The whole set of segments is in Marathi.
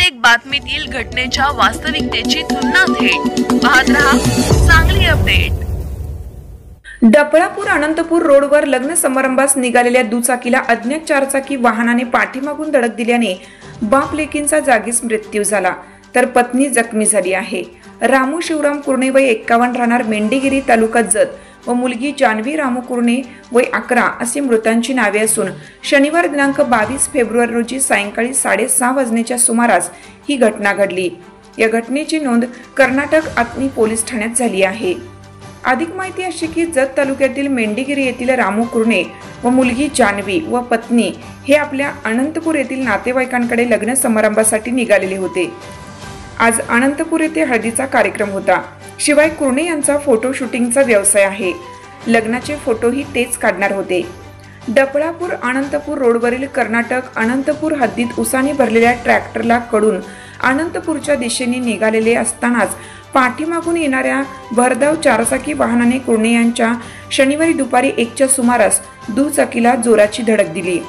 प्रत्येक बातमीतील घटनेच्या वास्तविकतेची तुलना थेट पाहत रहा सांगली अपडेट। डफळापूर अनंतपूर रोडवर लग्न समारंभास निघालेल्या दुचाकीला अज्ञात चारचाकी वाहनाने पाठीमागून धडक दिल्याने बाप लेकींचा जागीच मृत्यू झाला तर पत्नी जखमी झाली आहे। रामू शिवराम कुर्णे वय 51 राहणार मेंढीगिरी तालुका जत व मुलगी जानवी रामू कुर्णे वय 11 अशी मृतांची नावे असून शनिवार दिनांक 22 फेब्रुवारी रोजी सायंकाळी 6:30 वाजण्याच्या सुमारास ही घटना घडली। या घटनेची नोंद कर्नाटक आत्नी पोलीस ठाण्यात झाली आहे। अधिक माहिती अशी की जत तालुक्यातील मेंढीगिरी येथील रामू कुर्णे व मुलगी जानवी व पत्नी हे आपल्या अनंतपूर येथील नातेवाईकांकडे लग्न समारंभासाठी निघालेले होते। आज अनंतपूर येथे हळदीचा कार्यक्रम होता। शिवाय कुर्णे यांचा फोटो शूटिंगचा व्यवसाय आहे। लग्नाचे फोटोही तेच काढणार होते। डफळापूर अनंतपूर रोडवरील कर्नाटक अनंतपूर हद्दीत उसाने भरलेल्या ट्रॅक्टरला कडून अनंतपूरच्या दिशेने निघालेले असतानाच पाठीमागून येणाऱ्या भरधाव चारचाकी वाहनाने कुर्णे यांच्या शनिवारी दुपारी 1च्या सुमारास दुचाकीला जोराची धडक दिली।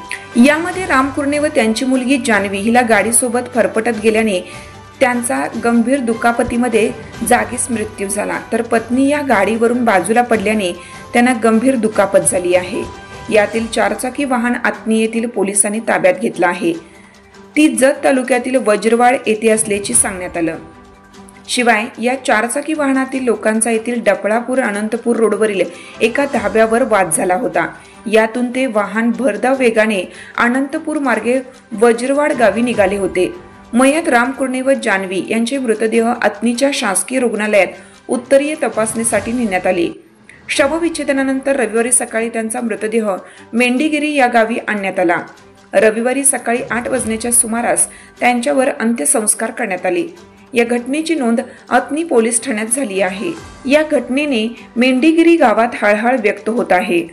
यामध्ये राम कुर्णे व त्यांची मुलगी जानवी हिला गाडीसोबत फरफटत गेल्याने त्यांचा गंभीर दुखापतीमध्ये जागीच मृत्यू झाला तर पत्नी या गाडीवरून बाजूला पडल्याने त्यांना गंभीर दुखापत झाली आहे। यातील चारचाकी वाहन आत्नी येथील पोलिसांनी ताब्यात घेतला आहे। ती जत तालुक्यातील वज्रवाड येथे असल्याचे सांगण्यात आलं। शिवाय या चारचाकी वाहनातील लोकांचा येथील डफळापूर अनंतपूर रोडवरील एका धाब्यावर वाद झाला होता। यातून ते वाहन भरधाव वेगाने अनंतपूर मार्गे वज्रवाड गावी निघाले होते। मयत राम कुर्णे व जानवी यांचे मृतदेह आत्नीच्या शासकीय रुग्णालयात उत्तरीय तपासणीसाठी नेण्यात आले। शवविच्छेदनानंतर रविवारी सकाळी त्यांचा मृतदेह मेंढीगिरी या गावी आणण्यात आला। रविवारी सकाळी 8 वाजण्याच्या सुमारास त्यांच्यावर अंत्यसंस्कार करण्यात आले। या घटनेची नोंद आत्नी पोलीस ठाण्यात झाली आहे। या घटनेने मेंढीगिरी गावात हळहळ व्यक्त होत आहे।